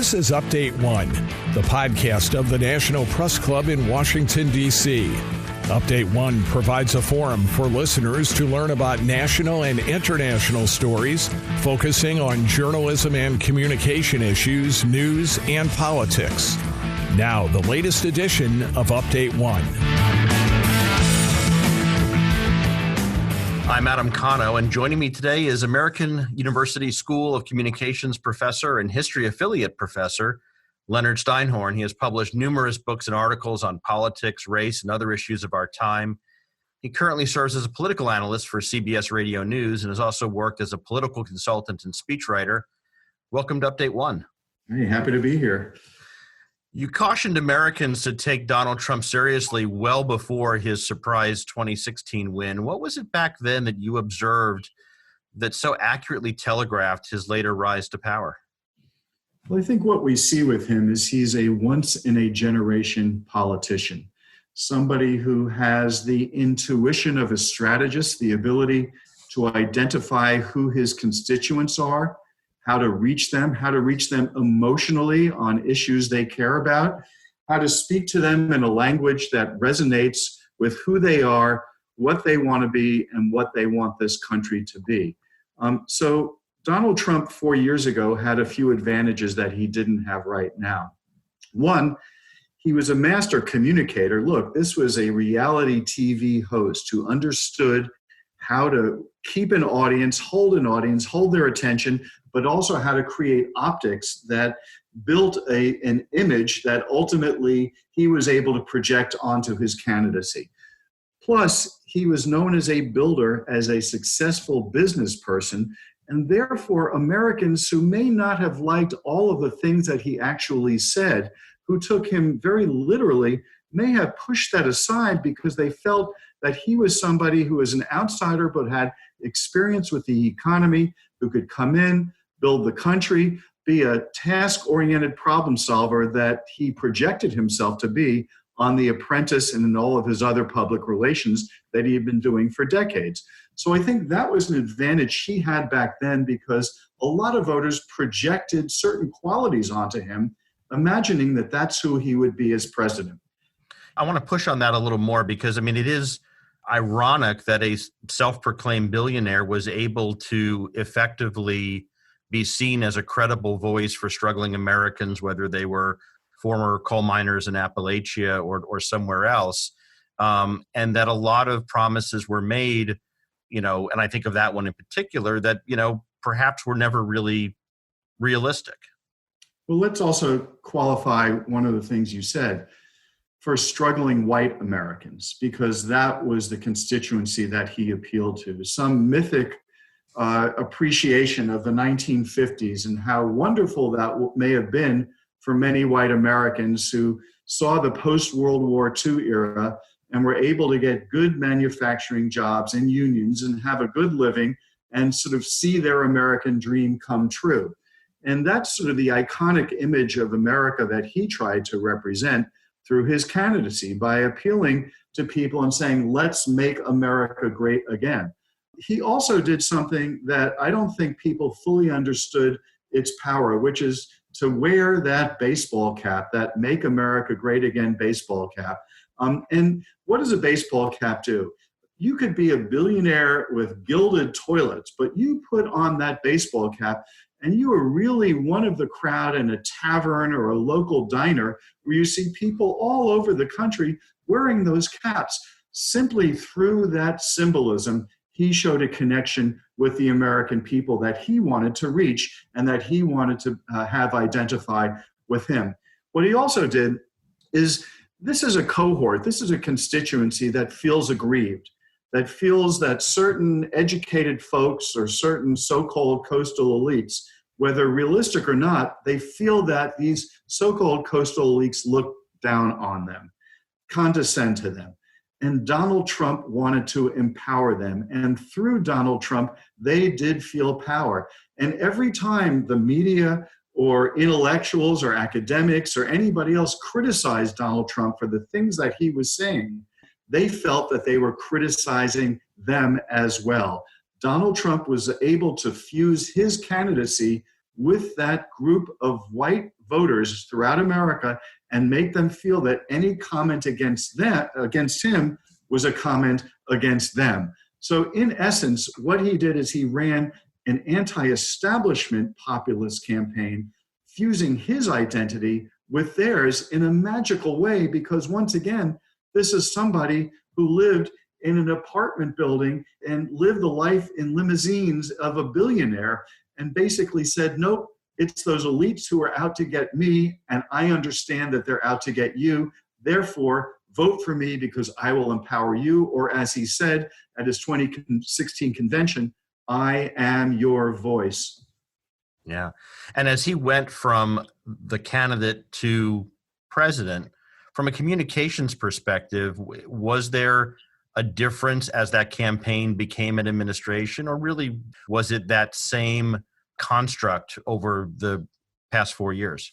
This is Update One, the podcast of the National Press Club in Washington, D.C. Update One provides a forum for listeners to learn about national and international stories, focusing on journalism and communication issues, news, and politics. Now, the latest edition of Update One. I'm Adam Cano, and joining me today is American University School of Communications professor and history affiliate professor, Leonard Steinhorn. He has published numerous books and articles on politics, race, and other issues of our time. He currently serves as a political analyst for CBS Radio News and has also worked as a political consultant and speechwriter. Welcome to Update One. Hey, happy to be here. You cautioned Americans to take Donald Trump seriously well before his surprise 2016 win. What was it back then that you observed that so accurately telegraphed his later rise to power? Well, I think what we see with him is he's a once-in-a-generation politician, somebody who has the intuition of a strategist, the ability to identify who his constituents are, how to reach them emotionally on issues they care about, how to speak to them in a language that resonates with who they are, what they want to be, and what they want this country to be. So Donald Trump 4 years ago had a few advantages that he didn't have right now. One, he was a master communicator. Look, this was a reality TV host who understood how to keep an audience, hold their attention, but also how to create optics that built an image that ultimately he was able to project onto his candidacy. Plus, he was known as a builder, as a successful business person, and therefore Americans who may not have liked all of the things that he actually said, who took him very literally, may have pushed that aside because they felt that he was somebody who was an outsider but had experience with the economy, who could come in, build the country, be a task-oriented problem solver that he projected himself to be on The Apprentice and in all of his other public relations that he had been doing for decades. So I think that was an advantage he had back then because a lot of voters projected certain qualities onto him, imagining that that's who he would be as president. I want to push on that a little more because, it is ironic that a self-proclaimed billionaire was able to effectively be seen as a credible voice for struggling Americans, whether they were former coal miners in Appalachia or somewhere else, and that a lot of promises were made, and I think of that one in particular, that, perhaps were never really realistic. Well, let's also qualify one of the things you said for struggling white Americans, because that was the constituency that he appealed to. Some mythic appreciation of the 1950s and how wonderful that may have been for many white Americans who saw the post-World War II era and were able to get good manufacturing jobs in unions and have a good living and sort of see their American dream come true. And that's sort of the iconic image of America that he tried to represent through his candidacy by appealing to people and saying, let's make America great again. He also did something that I don't think people fully understood its power, which is to wear that baseball cap, that Make America Great Again baseball cap. And what does a baseball cap do? You could be a billionaire with gilded toilets, but you put on that baseball cap and you are really one of the crowd in a tavern or a local diner where you see people all over the country wearing those caps. Simply through that symbolism, he showed a connection with the American people that he wanted to reach and that he wanted to have identify with him. What he also did is, this is a cohort, this is a constituency that feels aggrieved, that feels that certain educated folks or certain so-called coastal elites, whether realistic or not, they feel that these so-called coastal elites look down on them, condescend to them. And Donald Trump wanted to empower them. And through Donald Trump, they did feel power. And every time the media or intellectuals or academics or anybody else criticized Donald Trump for the things that he was saying, they felt that they were criticizing them as well. Donald Trump was able to fuse his candidacy with that group of white voters throughout America and make them feel that any comment against him was a comment against them. So in essence, what he did is he ran an anti-establishment populist campaign, fusing his identity with theirs in a magical way, because once again, this is somebody who lived in an apartment building and lived the life in limousines of a billionaire and basically said, nope, it's those elites who are out to get me, and I understand that they're out to get you. Therefore, vote for me because I will empower you. Or as he said at his 2016 convention, I am your voice. Yeah. And as he went from the candidate to president, from a communications perspective, was there a difference as that campaign became an administration, or really was it that same construct over the past 4 years?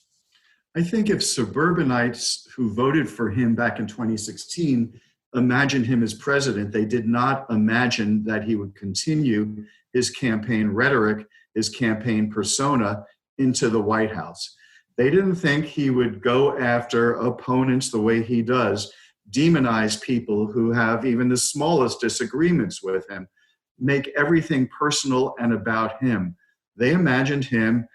I think if suburbanites who voted for him back in 2016 imagined him as president, they did not imagine that he would continue his campaign rhetoric, his campaign persona into the White House. They didn't think he would go after opponents the way he does, demonize people who have even the smallest disagreements with him, make everything personal and about him. They imagined him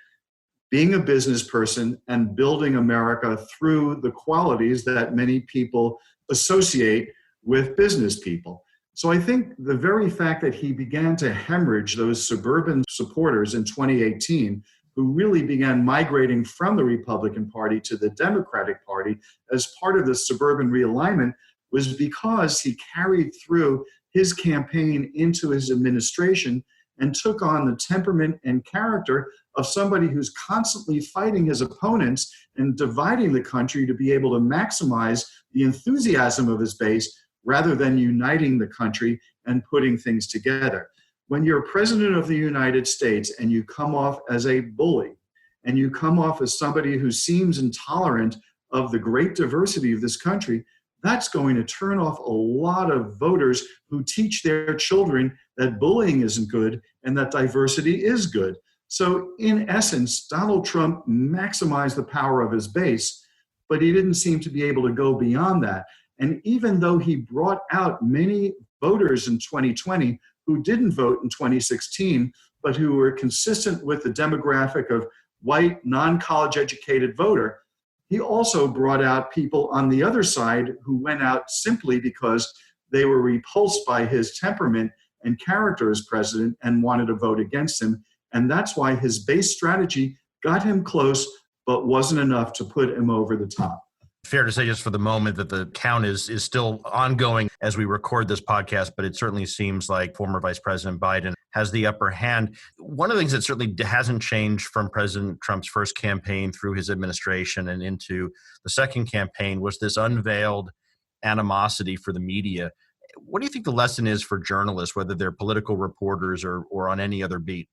being a business person and building America through the qualities that many people associate with business people. So I think the very fact that he began to hemorrhage those suburban supporters in 2018, who really began migrating from the Republican Party to the Democratic Party as part of the suburban realignment, was because he carried through his campaign into his administration and took on the temperament and character of somebody who's constantly fighting his opponents and dividing the country to be able to maximize the enthusiasm of his base rather than uniting the country and putting things together. When you're president of the United States and you come off as a bully and you come off as somebody who seems intolerant of the great diversity of this country, that's going to turn off a lot of voters who teach their children that bullying isn't good and that diversity is good. So in essence, Donald Trump maximized the power of his base, but he didn't seem to be able to go beyond that. And even though he brought out many voters in 2020 who didn't vote in 2016, but who were consistent with the demographic of white, non-college educated voter, he also brought out people on the other side who went out simply because they were repulsed by his temperament and character as president and wanted to vote against him. And that's why his base strategy got him close, but wasn't enough to put him over the top. Fair to say, just for the moment, that the count is still ongoing as we record this podcast, but it certainly seems like former Vice President Biden has the upper hand. One of the things that certainly hasn't changed from President Trump's first campaign through his administration and into the second campaign was this unveiled animosity for the media. What do you think the lesson is for journalists, whether they're political reporters or on any other beat?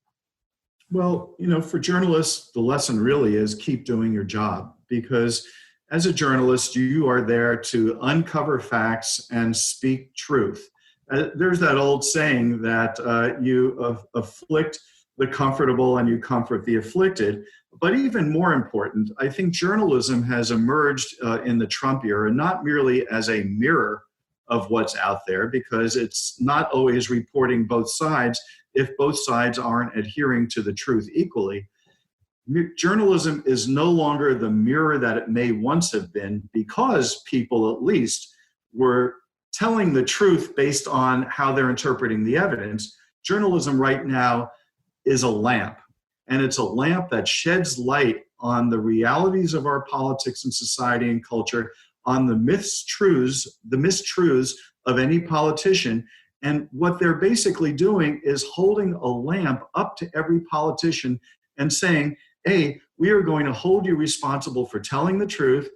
Well, for journalists, the lesson really is keep doing your job, because as a journalist, you are there to uncover facts and speak truth. There's that old saying that you afflict the comfortable and you comfort the afflicted. But even more important, I think journalism has emerged in the Trump era not merely as a mirror of what's out there, because it's not always reporting both sides if both sides aren't adhering to the truth equally. Journalism is no longer the mirror that it may once have been, because people at least were telling the truth based on how they're interpreting the evidence. Journalism right now is a lamp, and it's a lamp that sheds light on the realities of our politics and society and culture, on the mistruths of any politician. And what they're basically doing is holding a lamp up to every politician and saying, hey, we are going to hold you responsible for telling the truth,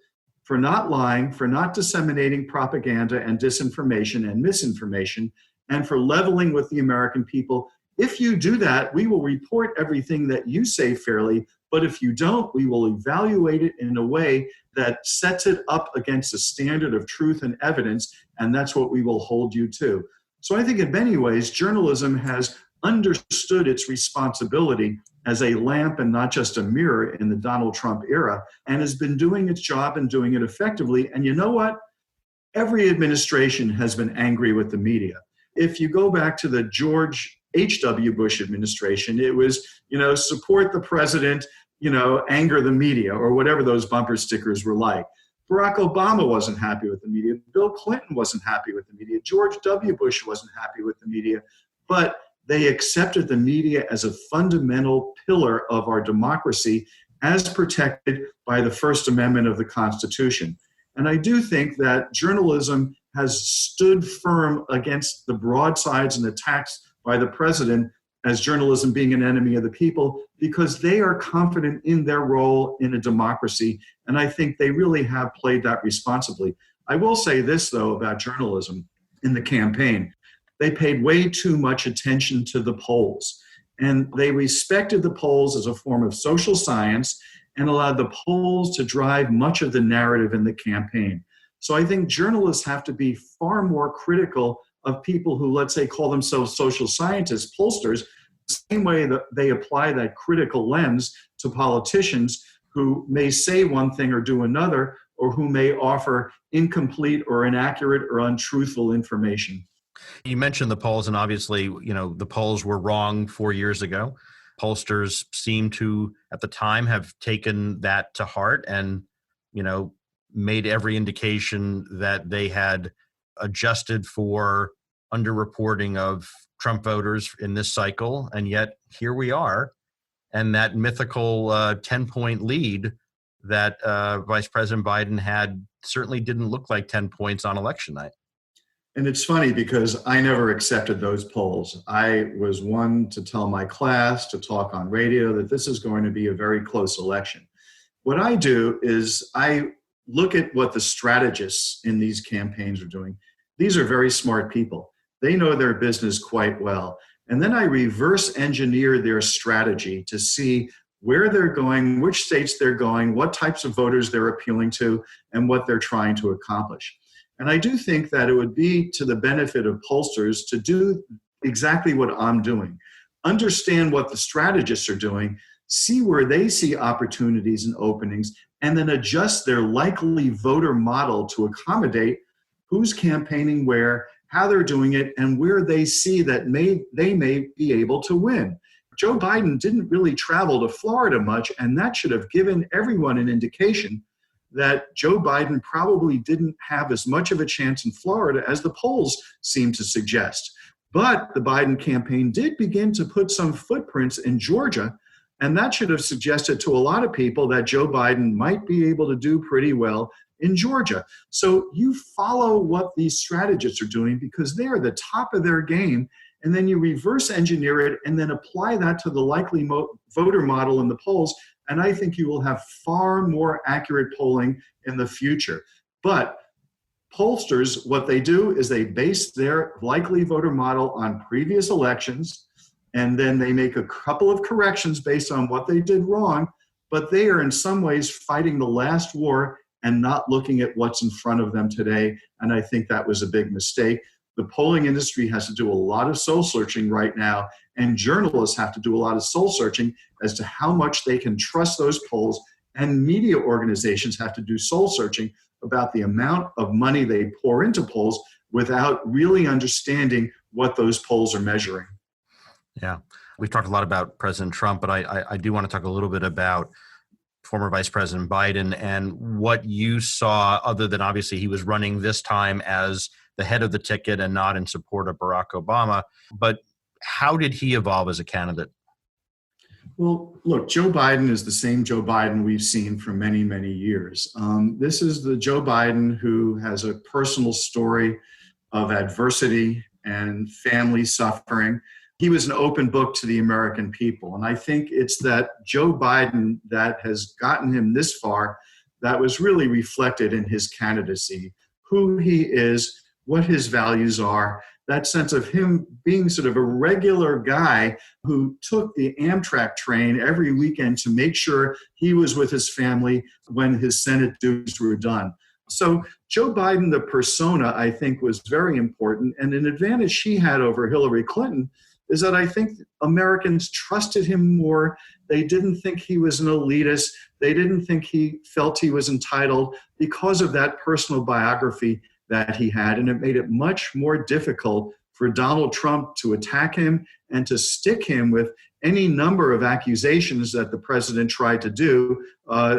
for not lying, for not disseminating propaganda and disinformation and misinformation, and for leveling with the American people. If you do that, we will report everything that you say fairly, but if you don't, we will evaluate it in a way that sets it up against a standard of truth and evidence, and that's what we will hold you to. So I think in many ways, journalism has understood its responsibility as a lamp and not just a mirror in the Donald Trump era, and has been doing its job and doing it effectively. And you know what? Every administration has been angry with the media. If you go back to the George H.W. Bush administration, it was, support the president, anger the media, or whatever those bumper stickers were like. Barack Obama wasn't happy with the media. Bill Clinton wasn't happy with the media. George W. Bush wasn't happy with the media. But they accepted the media as a fundamental pillar of our democracy as protected by the First Amendment of the Constitution. And I do think that journalism has stood firm against the broadsides and attacks by the president as journalism being an enemy of the people, because they are confident in their role in a democracy. And I think they really have played that responsibly. I will say this, though, about journalism in the campaign. They paid way too much attention to the polls. And they respected the polls as a form of social science and allowed the polls to drive much of the narrative in the campaign. So I think journalists have to be far more critical of people who, let's say, call themselves social scientists, pollsters, the same way that they apply that critical lens to politicians who may say one thing or do another, or who may offer incomplete or inaccurate or untruthful information. You mentioned the polls, and obviously, the polls were wrong 4 years ago. Pollsters seem to, at the time, have taken that to heart and, made every indication that they had adjusted for underreporting of Trump voters in this cycle. And yet here we are. And that mythical 10-point lead that Vice President Biden had certainly didn't look like 10 points on election night. And it's funny because I never accepted those polls. I was one to tell my class, to talk on radio, that this is going to be a very close election. What I do is I look at what the strategists in these campaigns are doing. These are very smart people. They know their business quite well. And then I reverse engineer their strategy to see where they're going, which states they're going, what types of voters they're appealing to, and what they're trying to accomplish. And I do think that it would be to the benefit of pollsters to do exactly what I'm doing. Understand what the strategists are doing, see where they see opportunities and openings, and then adjust their likely voter model to accommodate who's campaigning where, how they're doing it, and where they see that they may be able to win. Joe Biden didn't really travel to Florida much, and that should have given everyone an indication that Joe Biden probably didn't have as much of a chance in Florida as the polls seem to suggest. But the Biden campaign did begin to put some footprints in Georgia, and that should have suggested to a lot of people that Joe Biden might be able to do pretty well in Georgia. So you follow what these strategists are doing because they are the top of their game, and then you reverse engineer it and then apply that to the likely voter model in the polls, and I think you will have far more accurate polling in the future. But pollsters, what they do is they base their likely voter model on previous elections, and then they make a couple of corrections based on what they did wrong, but they are in some ways fighting the last war and not looking at what's in front of them today, and I think that was a big mistake. The polling industry has to do a lot of soul searching right now, and journalists have to do a lot of soul searching as to how much they can trust those polls, and media organizations have to do soul searching about the amount of money they pour into polls without really understanding what those polls are measuring. Yeah, we've talked a lot about President Trump, but I do want to talk a little bit about former Vice President Biden and what you saw, other than obviously he was running this time as the head of the ticket and not in support of Barack Obama. But how did he evolve as a candidate? Well, look, Joe Biden is the same Joe Biden we've seen for many, many years. This is the Joe Biden who has a personal story of adversity and family suffering. He was an open book to the American people. And I think it's that Joe Biden that has gotten him this far that was really reflected in his candidacy, who he is, what his values are, that sense of him being sort of a regular guy who took the Amtrak train every weekend to make sure he was with his family when his Senate duties were done. So Joe Biden, the persona, I think, was very important. And an advantage he had over Hillary Clinton is that I think Americans trusted him more. They didn't think he was an elitist. They didn't think he felt he was entitled because of that personal biography that he had. And it made it much more difficult for Donald Trump to attack him and to stick him with any number of accusations that the president tried to do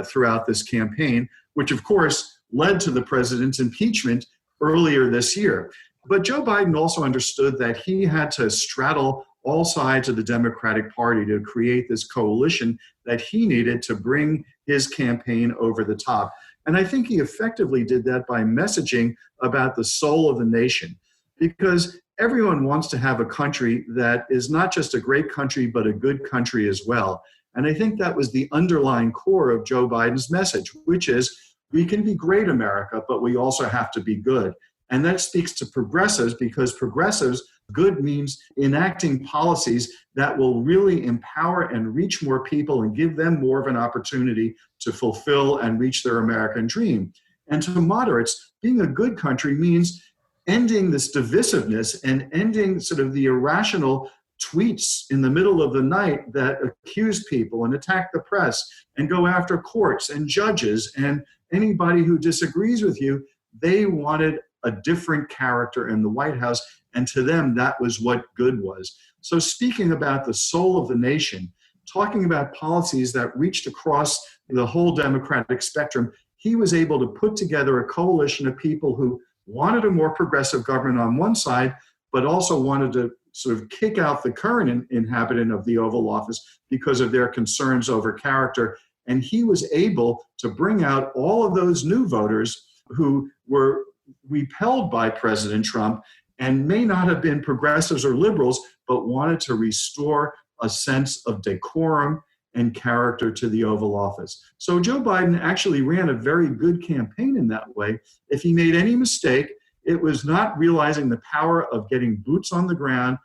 throughout this campaign, which of course led to the president's impeachment earlier this year. But Joe Biden also understood that he had to straddle all sides of the Democratic Party to create this coalition that he needed to bring his campaign over the top. And I think he effectively did that by messaging about the soul of the nation, because everyone wants to have a country that is not just a great country, but a good country as well. And I think that was the underlying core of Joe Biden's message, which is we can be great America, but we also have to be good. And that speaks to progressives, because progressives, good means enacting policies that will really empower and reach more people and give them more of an opportunity to fulfill and reach their American dream. And to moderates, being a good country means ending this divisiveness and ending sort of the irrational tweets in the middle of the night that accuse people and attack the press and go after courts and judges and anybody who disagrees with you. They wanted a different character in the White House, and to them, that was what good was. So speaking about the soul of the nation, talking about policies that reached across the whole Democratic spectrum, he was able to put together a coalition of people who wanted a more progressive government on one side, but also wanted to sort of kick out the current inhabitant of the Oval Office because of their concerns over character. And he was able to bring out all of those new voters who were repelled by President Trump and may not have been progressives or liberals, but wanted to restore a sense of decorum and character to the Oval Office. So Joe Biden actually ran a very good campaign in that way. If he made any mistake, it was not realizing the power of getting boots on the ground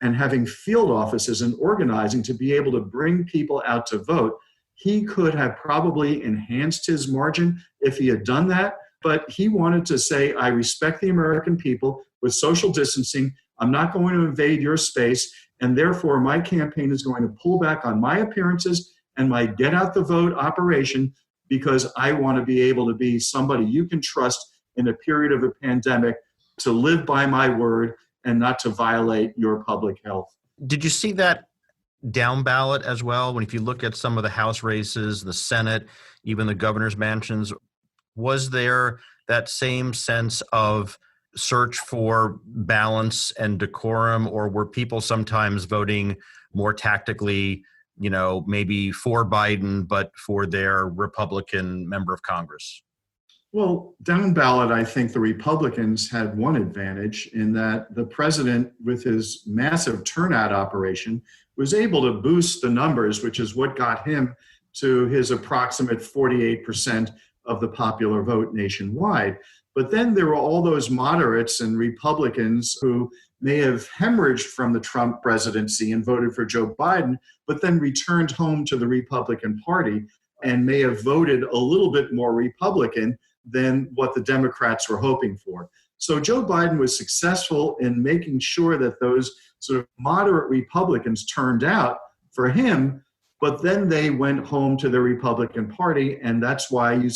and having field offices and organizing to be able to bring people out to vote. He could have probably enhanced his margin if he had done that. But he wanted to say, I respect the American people with social distancing. I'm not going to invade your space. And therefore, my campaign is going to pull back on my appearances and my get out the vote operation, because I want to be able to be somebody you can trust in a period of a pandemic, to live by my word and not to violate your public health. Did you see that down ballot as well? When if you look at some of the House races, the Senate, even the governor's mansions, was there that same sense of search for balance and decorum, or were people sometimes voting more tactically, maybe for Biden, but for their Republican member of Congress? Well, down ballot, I think the Republicans had one advantage in that the president, with his massive turnout operation, was able to boost the numbers, which is what got him to his approximate 48% of the popular vote nationwide. But then there were all those moderates and Republicans who may have hemorrhaged from the Trump presidency and voted for Joe Biden, but then returned home to the Republican Party and may have voted a little bit more Republican than what the Democrats were hoping for. So Joe Biden was successful in making sure that those sort of moderate Republicans turned out for him, but then they went home to the Republican Party, and that's why you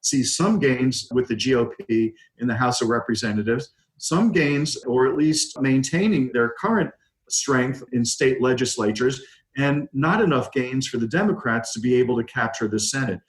see some gains with the GOP in the House of Representatives, some gains, or at least maintaining their current strength in state legislatures, and not enough gains for the Democrats to be able to capture the Senate.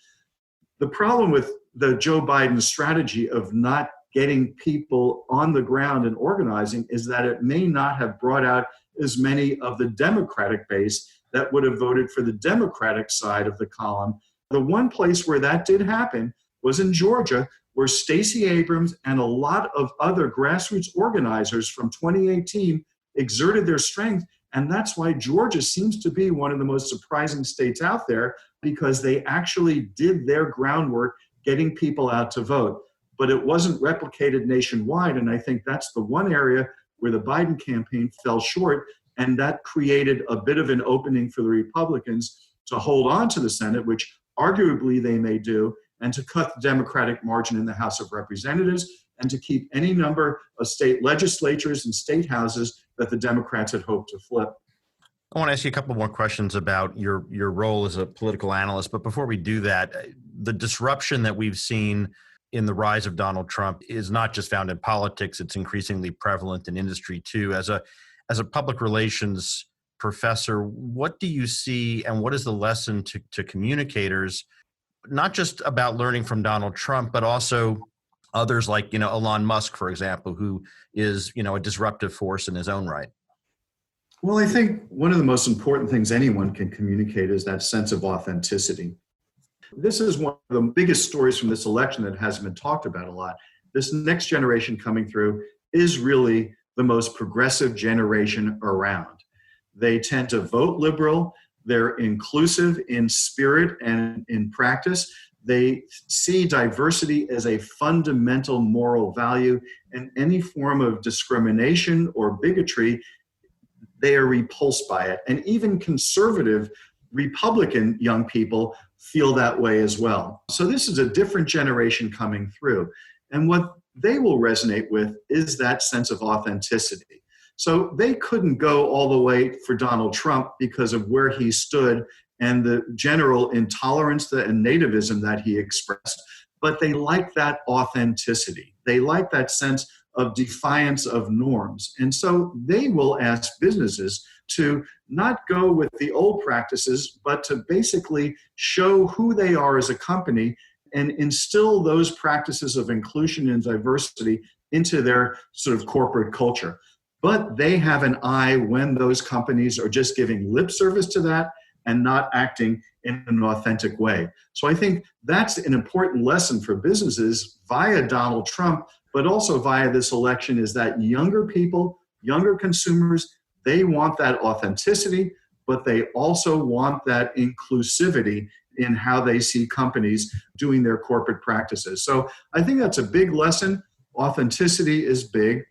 The problem with the Joe Biden strategy of not getting people on the ground and organizing is that it may not have brought out as many of the Democratic base that would have voted for the Democratic side of the column. The one place where that did happen was in Georgia, where Stacey Abrams and a lot of other grassroots organizers from 2018 exerted their strength. And that's why Georgia seems to be one of the most surprising states out there, because they actually did their groundwork getting people out to vote. But it wasn't replicated nationwide. And I think that's the one area where the Biden campaign fell short. And that created a bit of an opening for the Republicans to hold on to the Senate, which arguably they may do, and to cut the Democratic margin in the House of Representatives, and to keep any number of state legislatures and state houses that the Democrats had hoped to flip. I want to ask you a couple more questions about your role as a political analyst. But before we do that, the disruption that we've seen in the rise of Donald Trump is not just found in politics. It's increasingly prevalent in industry too. As a public relations professor, what do you see and what is the lesson to communicators, not just about learning from Donald Trump, but also others like, Elon Musk, for example, who is, a disruptive force in his own right? Well, I think one of the most important things anyone can communicate is that sense of authenticity. This is one of the biggest stories from this election that hasn't been talked about a lot. This next generation coming through is really the most progressive generation around. They tend to vote liberal. They're inclusive in spirit and in practice. They see diversity as a fundamental moral value, and any form of discrimination or bigotry, they are repulsed by it. And even conservative Republican young people feel that way as well. So this is a different generation coming through. And what they will resonate with is that sense of authenticity. So they couldn't go all the way for Donald Trump because of where he stood and the general intolerance and nativism that he expressed, but they like that authenticity. They like that sense of defiance of norms. And so they will ask businesses to not go with the old practices, but to basically show who they are as a company and instill those practices of inclusion and diversity into their sort of corporate culture. But they have an eye when those companies are just giving lip service to that and not acting in an authentic way. So I think that's an important lesson for businesses via Donald Trump, but also via this election, is that younger people, younger consumers, they want that authenticity, but they also want that inclusivity in how they see companies doing their corporate practices. So I think that's a big lesson. Authenticity is big.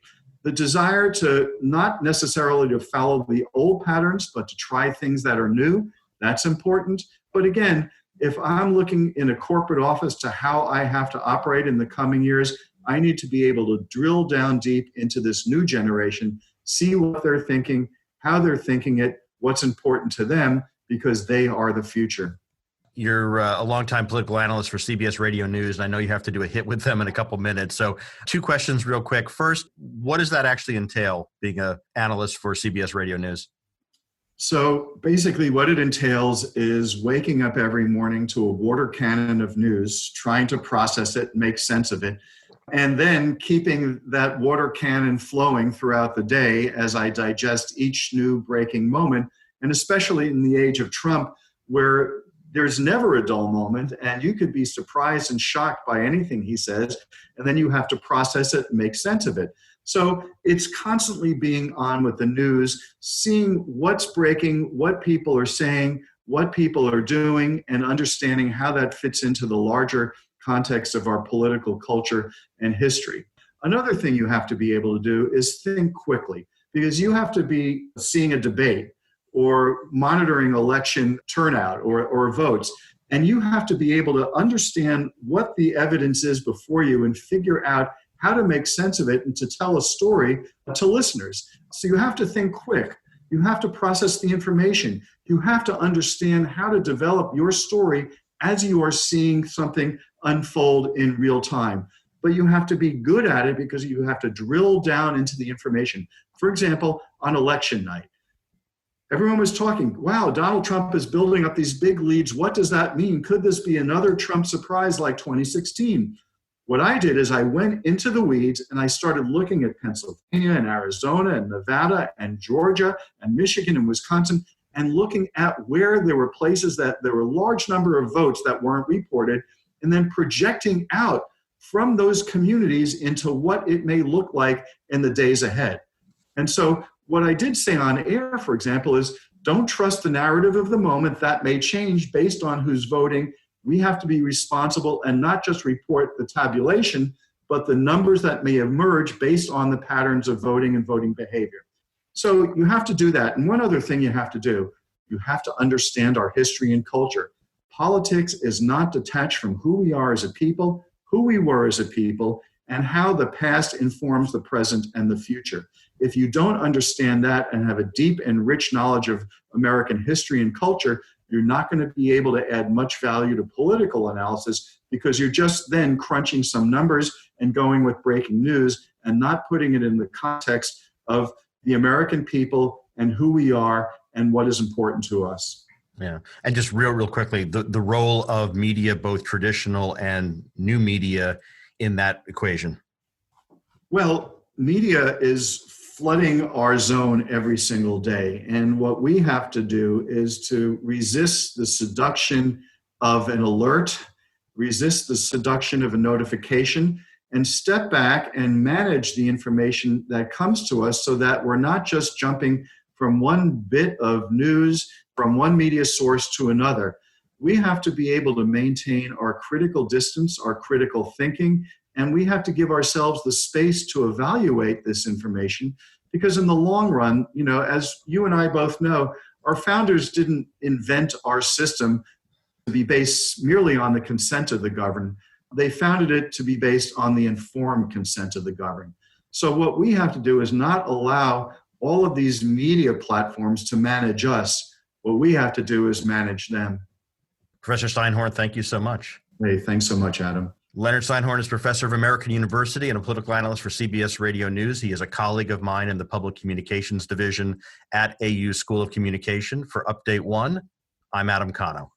The desire to not necessarily to follow the old patterns, but to try things that are new, that's important. But again, if I'm looking in a corporate office to how I have to operate in the coming years, I need to be able to drill down deep into this new generation, see what they're thinking, how they're thinking it, what's important to them, because they are the future. You're a longtime political analyst for CBS Radio News, and I know you have to do a hit with them in a couple minutes. So 2 questions real quick. First, what does that actually entail, being an analyst for CBS Radio News? So basically what it entails is waking up every morning to a water cannon of news, trying to process it, make sense of it, and then keeping that water cannon flowing throughout the day as I digest each new breaking moment, and especially in the age of Trump, where there's never a dull moment, and you could be surprised and shocked by anything he says, and then you have to process it and make sense of it. So it's constantly being on with the news, seeing what's breaking, what people are saying, what people are doing, and understanding how that fits into the larger context of our political culture and history. Another thing you have to be able to do is think quickly, because you have to be seeing a debate or monitoring election turnout or votes. And you have to be able to understand what the evidence is before you and figure out how to make sense of it and to tell a story to listeners. So you have to think quick. You have to process the information. You have to understand how to develop your story as you are seeing something unfold in real time. But you have to be good at it because you have to drill down into the information. For example, on election night, everyone was talking, wow, Donald Trump is building up these big leads. What does that mean? Could this be another Trump surprise like 2016? What I did is I went into the weeds and I started looking at Pennsylvania and Arizona and Nevada and Georgia and Michigan and Wisconsin and looking at where there were places that there were a large number of votes that weren't reported, and then projecting out from those communities into what it may look like in the days ahead. And so what I did say on air, for example, is don't trust the narrative of the moment. That may change based on who's voting. We have to be responsible and not just report the tabulation, but the numbers that may emerge based on the patterns of voting and voting behavior. So you have to do that. And one other thing you have to do, you have to understand our history and culture. Politics is not detached from who we are as a people, who we were as a people, and how the past informs the present and the future. If you don't understand that and have a deep and rich knowledge of American history and culture, you're not going to be able to add much value to political analysis, because you're just then crunching some numbers and going with breaking news and not putting it in the context of the American people and who we are and what is important to us. Yeah. And just real quickly, the role of media, both traditional and new media, in that equation. Well, media is flooding our zone every single day. And what we have to do is to resist the seduction of an alert, resist the seduction of a notification, and step back and manage the information that comes to us so that we're not just jumping from one bit of news from one media source to another. We have to be able to maintain our critical distance, our critical thinking, and we have to give ourselves the space to evaluate this information, because in the long run, as you and I both know, our founders didn't invent our system to be based merely on the consent of the governed. They founded it to be based on the informed consent of the governed. So what we have to do is not allow all of these media platforms to manage us. What we have to do is manage them. Professor Steinhorn, thank you so much. Hey, thanks so much, Adam. Leonard Steinhorn is professor of American University and a political analyst for CBS Radio News. He is a colleague of mine in the Public Communications Division at AU School of Communication. For Update One, I'm Adam Cano.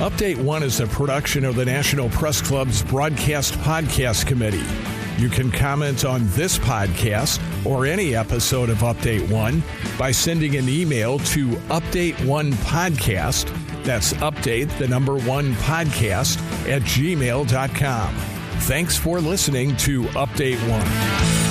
Update One is a production of the National Press Club's Broadcast Podcast Committee. You can comment on this podcast or any episode of Update One by sending an email to updateonepodcast, that's update, the number one podcast, @gmail.com. Thanks for listening to Update One.